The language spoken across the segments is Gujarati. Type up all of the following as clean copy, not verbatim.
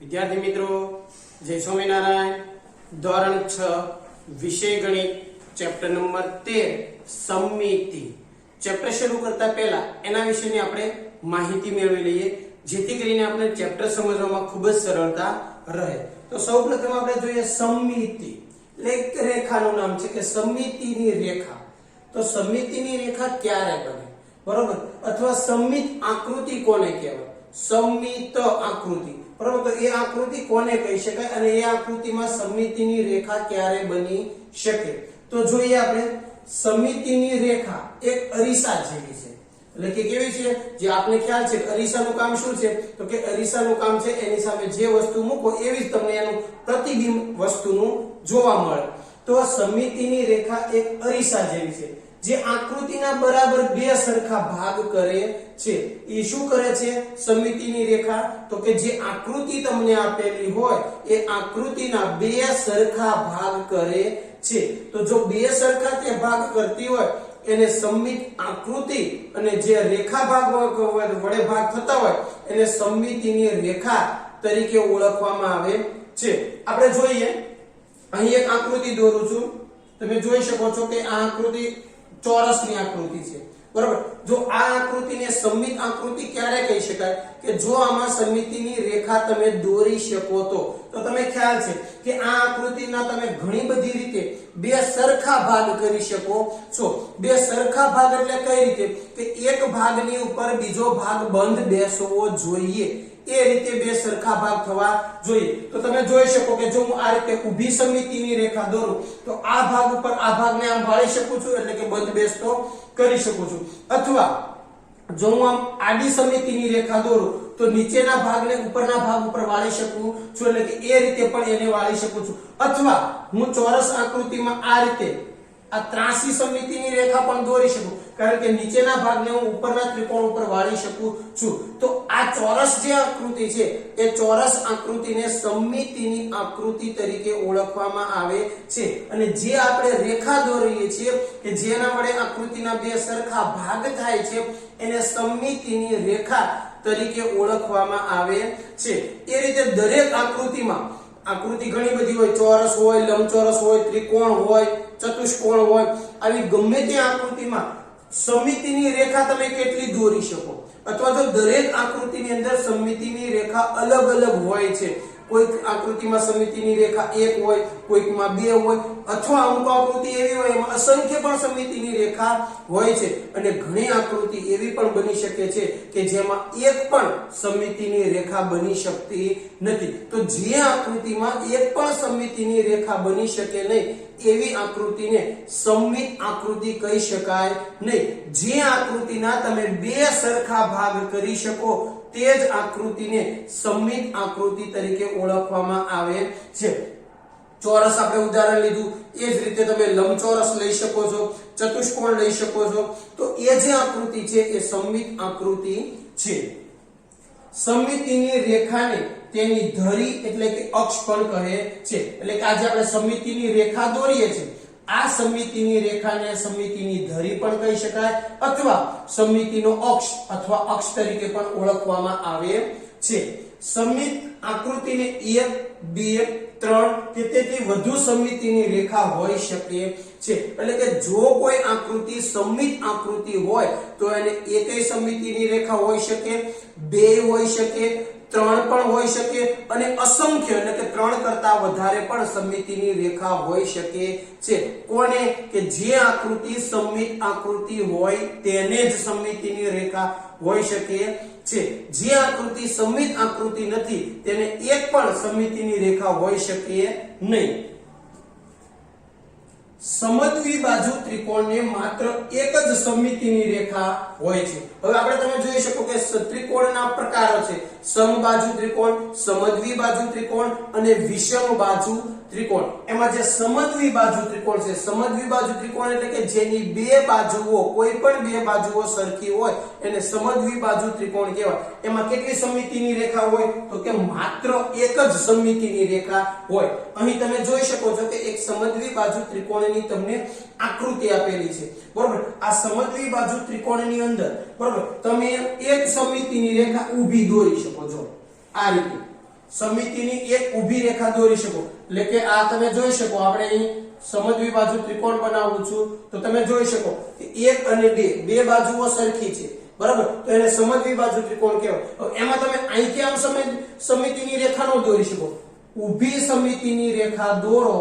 विद्यार्थी मित्रों जय स्वामीनारायण धोरण 6 विषय गणित चैप्टर नंबर 13 समिति चैप्टर शुरू करता पहला एना विषयनी આપણે માહિતી મેળવી લઈએ જેથી કરીને આપણે ચેપ્ટર સમજવામાં ખૂબ જ સરળતા રહે। તો સૌપ્રથમ આપણે જોઈએ સમિતિ એટલે રેખાનું નામ છે કે સમિતિની રેખા। તો સમિતિની રેખા ક્યારે બને બરોબર अथवा સમિત આકૃતિ કોને કહેવાય સમિત આકૃતિ बराबर। तो ये आकृति कोने कही शकाय अने ये आकृतिमां समितिनी रेखा क्यारे बनी शके तो जोईए आपणे समितिनी रेखा एक अरीसा जेवी छे એટલે કે કેવી છે જે આપને ખ્યાલ છે અરીસાનું કામ શું છે તો કે અરીસાનું કામ છે એની સામે જે વસ્તુ મૂકો એવી જ તમને એનું પ્રતિબિંબ વસ્તુનું જોવા મળે। તો સમિતિની રેખા એક અરીસા જેવી છે જે આકૃતિના બરાબર બે સરખા ભાગ કરે છે। એ શું કરે છે સમિતિની રેખા તો કે જે આકૃતિ તમને આપેલી હોય એ આકૃતિના બે સરખા ભાગ કરે છે। તો જો બે સરખા તે ભાગ કરતી હોય એને સમિત આકૃતિ અને જે રેખા ભાગ વડે ભાગ થતા હોય એને સમિતિની રેખા તરીકે ઓળખવામાં આવે છે। આપણે જોઈએ અહીં એક આકૃતિ દોરું છું તમે જોઈ શકો છો કે આ આકૃતિ ચોરસની આકૃતિ છે બરાબર। જો આ આકૃતિને સમિત આકૃતિ ક્યારે કહી શકાય કે જો આમાં સમિતિની રેખા તમે દોરી શકો તો તમે ખ્યાલ છે કે આ આકૃતિના તમે ઘણી બધી રીતે બે સરખા ભાગ કરી શકો છો। બે સરખા ભાગ એટલે કઈ રીતે કે એક ભાગની ઉપર બીજો ભાગ બંધ બેસવો જોઈએ એ રીતે બે સરખા ભાગ થવા જોઈએ। તો તમે જોઈ શકો કે જો હું આ રીતે ઊભી સમિતિની રેખા દોરું તો આ ભાગ ઉપર આ ભાગને આમ વાળી શકું છું એટલે કે બંધ બેસતો કરી શકું છું अथवा जो હું આમ આડી સમિતિની રેખા દોરું તો નીચેના ભાગને ઉપરના ભાગ ઉપર વાળી શકું છું એટલે કે એ રીતે પણ એને વાળી શકું છું। अथवा હું ચોરસ આકૃતિમાં આ રીતે આ ત્રાસી સમિતિની રેખા પણ દોરી શકું કારણ કે નીચેના ભાગને હું ઉપરના ત્રિકોણ ઉપર વાળી શકું છું। તો આ ચોરસ જે આકૃતિ છે એ ચોરસ આકૃતિને સમિતિની આકૃતિ તરીકે ઓળખવામાં આવે છે અને જે આપણે રેખા દોરીએ છીએ કે જેના વડે આકૃતિના બે સરખા ભાગ થાય છે એને સમિતિની રેખા તરીકે ઓળખવામાં આવે છે। એ રીતે દરેક આકૃતિમાં आकृति घणी बधी होय चौरस होय लंबचौरस होय त्रिकोण होय चतुष्कोण होय આવી ગમે તે આકૃતિમાં સમિતિની રેખા તમે કેટલી દોરી શકો અથવા તો દરેક આકૃતિની અંદર સમિતિની રેખા અલગ અલગ હોય છે। કોઈક આકૃતિમાં સમિતિની રેખા એક હોય કોઈકમાં બે હોય અથવા અમુક આકૃતિ એવી હોય એમાં અસંખ્ય પણ સમિતિની રેખા હોય છે અને ઘણી આકૃતિ એવી પણ બની શકે છે કે જેમાં એક પણ સમિતિની રેખા બની શકતી નથી। તો જે આકૃતિમાં એક પણ સમિતિની રેખા બની શકે નહીં એવી આકૃતિને સમિત આકૃતિ કહી શકાય નહીં। જે આકૃતિના તમે બે સરખા ભાગ કરી શકો તે જ આકૃતિને સમિત આકૃતિ તરીકે ઓળખવામાં આવે છે। ચોરસ આપણે ઉદાહરણ લીધું એ જ રીતે તમે લંબચોરસ લઈ શકો છો ચતુષ્કોણ લઈ શકો છો તો એ જે આકૃતિ છે એ સમિત આકૃતિ છે। સમિતિની રેખાને તેની ધરી એટલે કે અક્ષ પણ કહે છે એટલે કે આજે આપણે સમિતિની રેખા દોરીએ છીએ આ સમિતિની રેખાને સમિતિની ધરી પણ કહી શકાય અથવા સમિતિનો અક્ષ અથવા અક્ષ તરીકે પણ ઓળખવામાં આવે છે। સમિત આકૃતિને 1 2 3 કે તેથી વધુ સમિતિની રેખા હોઈ શકે છે એટલે કે જો કોઈ આકૃતિ સમિત આકૃતિ હોય તો એને એકય સમિતિની રેખા હોઈ શકે બે હોઈ શકે ત્રણ પણ હોઈ શકે અને અસંખ્ય એટલે કે ત્રણ કરતા વધારે પણ સમિતિની રેખા હોઈ શકે છે। કોને કે જે આકૃતિ સમિત આકૃતિ હોય તેને જ સમિતિની રેખા હોઈ શકે છે। જે આકૃતિ સમિત આકૃતિ નથી તેને એક પણ સમિતિની રેખા હોઈ શકે નહીં। સમદ્વિ બાજુ ત્રિકોણને માત્ર એક જ સમિતિની રેખા હોય છે। હવે આપણે તમે જોઈ શકો કે ત્રિકોણના પ્રકારો છે સમબાજુ ત્રિકોણ સમદ્વિ બાજુ ત્રિકોણ અને વિષમ બાજુ ત્રિકોણ। એમાં જે સમદ્વિ બાજુ ત્રિકોણ છે સમદ્વિ બાજુ ત્રિકોણ એટલે કે જેની બે બાજુઓ કોઈ પણ બે બાજુઓ સરખી હોય એને સમદ્વિ બાજુ ત્રિકોણ કહેવાય। એમાં કેટલી સમિતિની રેખા હોય તો કે માત્ર એક જ સમિતિની રેખા હોય। અહીં તમે જોઈ શકો છો કે એક સમદ્વિ બાજુ ત્રિકોણની તમને આકૃતિ આપેલી છે બરોબર। આ સમદ્વિ બાજુ ત્રિકોણની અંદર બરોબર તમે એક સમિતિની રેખા ઊભી દોરી શકો છો આ રીતે સમિતિની એક ઊભી રેખા દોરી શકો એટલે કે આ તમે જોઈ શકો આપણે અહીં સમદ્વિ બાજુ ત્રિકોણ બનાવું છું તો તમે જોઈ શકો કે 1 અને 2 બે બાજુઓ સરખી છે બરાબર તો એને સમદ્વિ બાજુ ત્રિકોણ કહેવાય હવે એમાં તમે અહીંથી આમ સમિતિની રેખા નો દોરી શકો ઊભી સમિતિની રેખા દોરો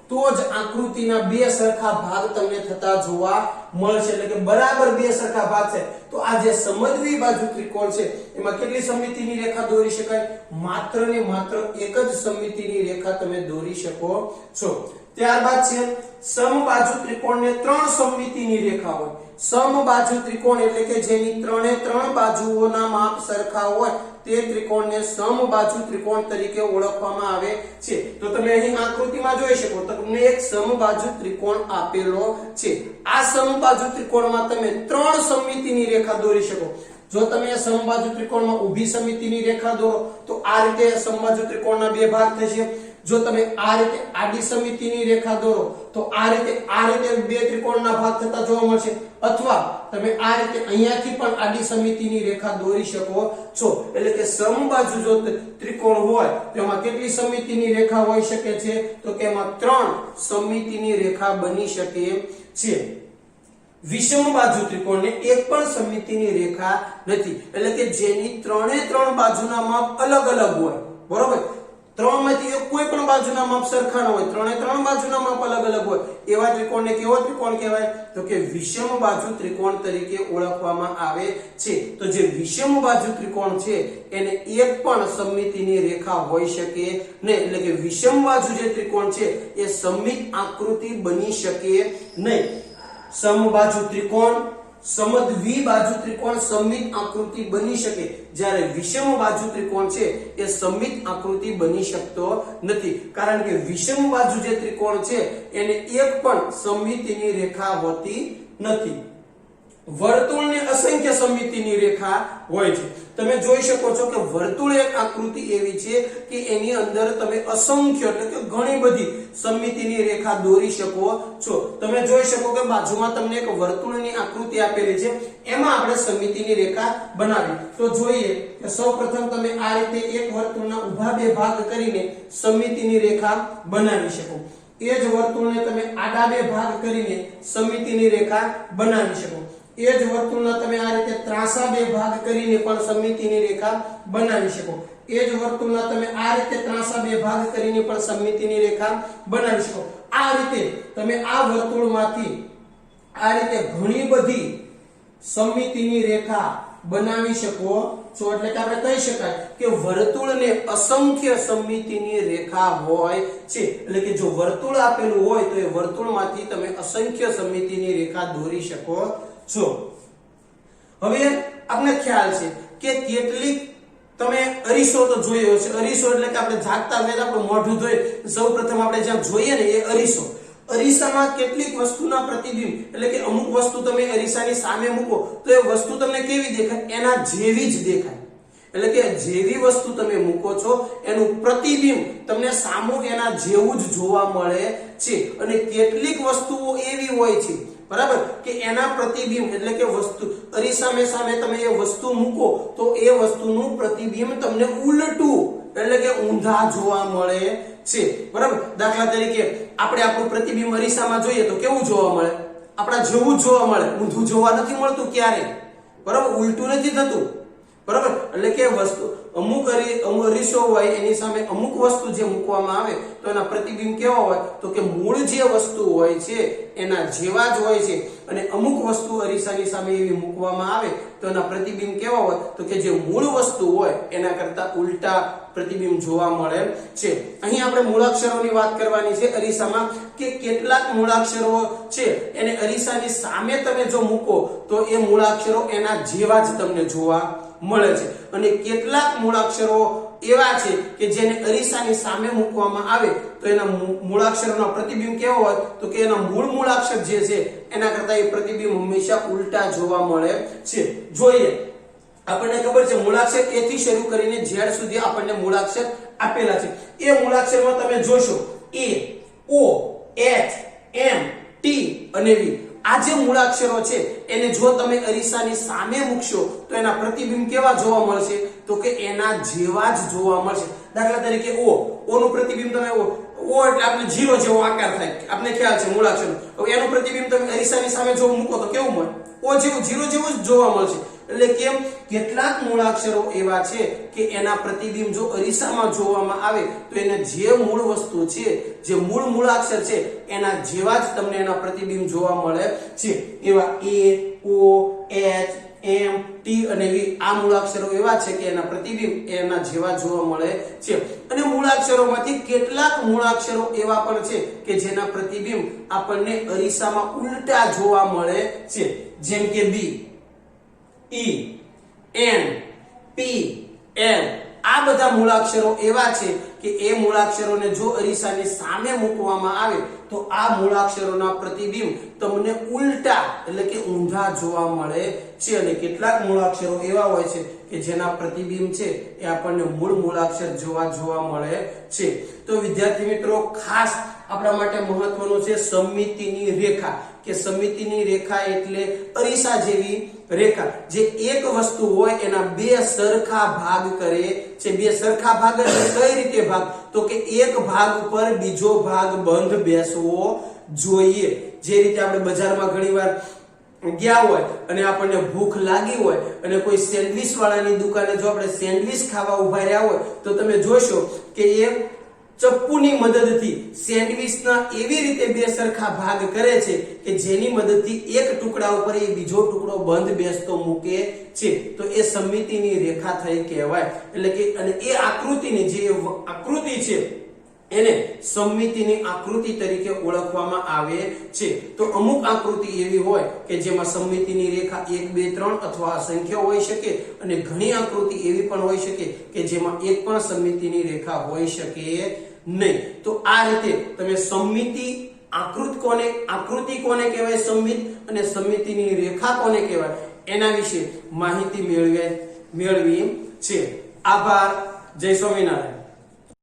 તો જ આકૃતિના બે સરખા ભાગ તમને થતા જોવા મળશે એટલે કે બરાબર બે સરખા ભાગ છે તો આ જે સમદ્વિ બાજુ ત્રિકોણ છે એમાં કેટલી સમિતિની રેખા દોરી શકાય માત્ર ને માત્ર એક જ સમિતિની રેખા તમે દોરી શકો છો ત્યારબાદ છે સમબાજુ ત્રિકોણને ત્રણ સમિતિની રેખા હોય સમબાજુ ત્રિકોણ એટલે કે જેની ત્રણે ત્રણ બાજુઓના માપ સરખા હોય તે ત્રિકોણને સમબાજુ ત્રિકોણ તરીકે ઓળખવામાં આવે છે તો તમે અહીં આકૃતિમાં જોઈ શકો તો તમને એક સમબાજુ ત્રિકોણ આપેલો છે આ સમબાજુ ત્રિકોણમાં તમે ત્રણ સમિતિની રેખા દોરી શકો જો તમે સમબાજુ ત્રિકોણમાં ઊભી સમિતિની રેખા દોરો તો આ રીતે સમબાજુ ત્રિકોણના બે ભાગ થશે જો તમે આ રીતે આડી સમિતિની રેખા દોરો તો આ રીતે બે ત્રિકોણના ભાગ થતા જોવા મળશે અથવા તમે આ રીતે અહીંયાથી પણ આડી સમિતિની રેખા દોરી શકો છો એટલે કે સમબાજુ જો ત્રિકોણ હોય તો એમાં કેટલી સમિતિની રેખા હોઈ શકે છે તો કે એમાં ત્રણ સમિતિની રેખા બની શકે છે વિષમ બાજુ ત્રિકોણને એક પણ સમિતિની રેખા નથી એટલે કે જેની ત્રણે ત્રણ બાજુના માપ અલગ અલગ હોય બરોબર ત્રણમાંથી કોઈ પણ બાજુના માપ સરખા ન હોય ત્રણે ત્રણ બાજુના માપ અલગ અલગ હોય એવા ત્રિકોણને કેવો ત્રિકોણ કહેવાય તો કે વિષમ બાજુ ત્રિકોણ તરીકે ઓળખવામાં આવે છે તો જે વિષમ બાજુ ત્રિકોણ છે એને એક પણ સમિતિની રેખા હોઈ શકે નહીં એટલે કે વિષમ બાજુ જે ત્રિકોણ છે એ સમમિત આકૃતિ બની શકે નહીં સમબાજુ ત્રિકોણ સમદ્વિ બાજુ ત્રિકોણ સમમિત આકૃતિ બની શકે જ્યારે વિષમ બાજુ ત્રિકોણ છે એ સમમિત આકૃતિ બની શકતો નથી કારણ કે વિષમ બાજુ જે ત્રિકોણ છે એને એક પણ સમિતિની રેખા હોતી નથી વર્તુળને અસંખ્ય સમિતિની રેખા હોય છે તમે જોઈ શકો છો કે વર્તુળ એક આકૃતિ એવી છે કે એની અંદર તમે અસંખ્ય એટલે કે ઘણી બધી સમિતિની રેખા દોરી શકો છો તમે જોઈ શકો કે બાજુમાં તમને એક વર્તુળની આકૃતિ આપેલી છે એમાં આપણે સમિતિની રેખા બનાવી તો જોઈએ કે સૌપ્રથમ તમે આ રીતે એક વર્તુળના ઊભા બે ભાગ કરીને સમિતિની રેખા બનાવી શકો એ જ વર્તુળને તમે આડા બે ભાગ કરીને સમિતિની રેખા બનાવી શકો એ જ વર્તુળના તમે આ રીતે ત્રાંસા બે ભાગ કરીને પણ સમિતિની રેખા બનાવી શકો એ જ વર્તુળના તમે આ રીતે ત્રાંસા બે ભાગ કરીને પણ સમિતિની રેખા બનાવી શકો આ રીતે તમે આ વર્તુળમાંથી આ રીતે ઘણી બધી સમિતિની રેખા બનાવી શકો છો એટલે કે આપણે કહી શકાય કે વર્તુળને અસંખ્ય સમિતિની રેખા હોય છે એટલે કે જો વર્તુળ આપેલું હોય તો એ વર્તુળમાંથી તમે અસંખ્ય સમિતિની રેખા દોરી શકો છો હવે આપણે ખ્યાલ છે કે કેટલીક તમે અરીસો તો જોયો છે અરીસો એટલે કે આપણે જાગતા વેદ આપણું મોઢું ધોઈ સૌપ્રથમ આપણે જ્યાં જોઈએ ને એ અરીસો અરીસામાં કેટલીક વસ્તુના પ્રતિબિંબ એટલે કે અમુક વસ્તુ તમે અરીસાની સામે મૂકો તો એ વસ્તુ તમને કેવી દેખાય એના જેવી જ દેખાય એટલે કે જેવી વસ્તુ તમે મૂકો છો એનું પ્રતિબિંબ તમને સામું એના જેવું જ જોવા મળે છે અને કેટલીક વસ્તુઓ એવી હોય છે બરાબર કે એના પ્રતિબિંબ એટલે કે વસ્તુ અરીસામે સામે તમે એ વસ્તુ મૂકો તો એ વસ્તુનું પ્રતિબિંબ તમને ઉલટું એટલે કે ઊંધા જોવા મળે છે બરાબર દાખલા તરીકે આપણે આપણું પ્રતિબિંબ અરીસામાં જોઈએ તો કેવું જોવા મળે આપણા જેવું જ જોવા મળે ઊંધું જોવા નથી મળતું ક્યારે બરાબર ઉલટું નથી થતું બરાબર એટલે કે વસ્તુ અમુક અરીસો હોય એની સામે અમુક વસ્તુ જે મૂકવામાં આવે તો એના પ્રતિબિંબ કેવા હોય તો કે મૂળ જે વસ્તુ હોય છે એના જેવા જ હોય છે અને અમુક વસ્તુ અરીસાની સામે એવી મૂકવામાં આવે તો એના પ્રતિબિંબ કેવા હોય તો કે જે મૂળ વસ્તુ હોય એના કરતા ઉલટા પ્રતિબિંબ જોવા મળે છે અહીં આપણે મૂળાક્ષરોની વાત કરવાની છે અરીસામાં કે કેટલાક મૂળાક્ષરો છે એને અરીસાની સામે તમે જો મૂકો તો એ મૂળાક્ષરો એના જેવા જ તમને જોવા મળે છે અને કેટલાક મૂળાક્ષરો એવા છે કે જેને અરીસાની સામે મૂકવામાં આવે તો એના મૂળાક્ષરોનો પ્રતિબિંબ કેવો હોય તો કે એના મૂળાક્ષર જે છે એના કરતા એ પ્રતિબિંબ હંમેશા ઉલટા જોવા મળે છે જોઈએ આપણને ખબર છે મૂળાક્ષર એ થી શરૂ કરીને ઝેડ સુધી આપણને મૂળાક્ષર આપેલા છે એ મૂળાક્ષરમાં તમે જોશો એ ઓ એચ એમ ટી અને વી આ જે મૂળાક્ષરો છે એને જો તમે અરીસાની સામે મૂકશો તો એના પ્રતિબિંબ કેવા જોવા મળશે? તો કે એના જેવા જ જોવા મળશે. દાખલા તરીકે ઓ નું પ્રતિબિંબ તમે ઓ એટલે આપણે 0 જેવો આકાર થાય, આપણે ખ્યાલ છે મૂળાક્ષર. હવે એનું પ્રતિબિંબ તમે અરીસાની સામે જો મૂકો તો કેવું મળે? ઓ જેવું 0 જેવું જ જોવા મળશે. એટલે કેમ? કેટલાક મૂળાક્ષરો એવા છે કે એના પ્રતિબિંબ જો અરીસામાં જોવામાં આવે તો એને જે મૂળ વસ્તુ છે, જે મૂળાક્ષર છે એના જેવા જ તમને એના પ્રતિબિંબ જોવા મળે છે. એવા એ, ઓ, એચ, એમ, ટી અને વી આ મૂળાક્ષરો એવા છે કે એના પ્રતિબિંબ એના જેવા જોવા મળે છે. અને મૂળાક્ષરોમાંથી કેટલાક મૂળાક્ષરો એવા પણ છે કે જેના પ્રતિબિંબ આપણને અરીસામાં ઉલટા જોવા મળે છે. જેમ કે બી, ઈ, એન, પી, એલ આ બધા મૂળાક્ષરો એવા છે કે એ મૂળાક્ષરોને જો અરીસાની સામે મૂકવામાં આવે તો આ મૂળાક્ષરોના પ્રતિબિંબ તમને ઉલટા એટલે કે ઊંધા જોવા મળે છે. અને કેટલાક મૂળાક્ષરો એવા હોય છે કે જેના પ્રતિબિંબ છે એ આપણને મૂળાક્ષર જોવા મળે છે. તો વિદ્યાર્થી મિત્રો, ખાસ આપણા માટે મહત્વનું છે સમમિતિની રેખા. કે સમમિતિની રેખા એટલે અરીસા જેવી રેખા જે એક વસ્તુ હોય એના બે સરખા ભાગ કરે છે. બે સરખા ભાગ એટલે કઈ રીતે ભાગ? તો કે એક ભાગ ઉપર બીજો ભાગ બંધ બેસવો જોઈએ. જે રીતે આપણે બજારમાં ઘણીવાર ગયા હોય અને આપણને ભૂખ લાગી હોય અને કોઈ સેન્ડવિચ વાળાની દુકાને જો આપણે સેન્ડવિચ ખાવા ઉભા રહ્યા હોય તો તમે જોશો કે એ ચપ્પુની મદદથી સેન્ડવિચના એવી રીતે બે સરખા ભાગ કરે છે કે જેની મદદથી એક ટુકડા ઉપર એ બીજો ટુકડો બંધ બેસતો મૂકે છે. તો એ સમમિતિની રેખા થઈ કહેવાય. એટલે કે અને એ આકૃતિની જે આકૃતિ છે એને સમમિતિની આકૃતિ તરીકે ઓળખવામાં આવે છે. તો અમુક આકૃતિ એવી હોય કે જેમાં સમમિતિની રેખા 1, 2, 3 અથવા અસંખ્ય હોઈ શકે અને ઘણી આકૃતિ એવી પણ હોઈ શકે કે જેમાં એક પણ સમમિતિની રેખા હોઈ શકે નહીં. તો આ રીતે તમે સમમિતિ આકૃતિ કોને કહેવાય સમમિત અને સમમિતિની રેખા કોને કહેવાય એના વિશે માહિતી મેળવી છે. આભાર. જય સ્વામિનારાયણ.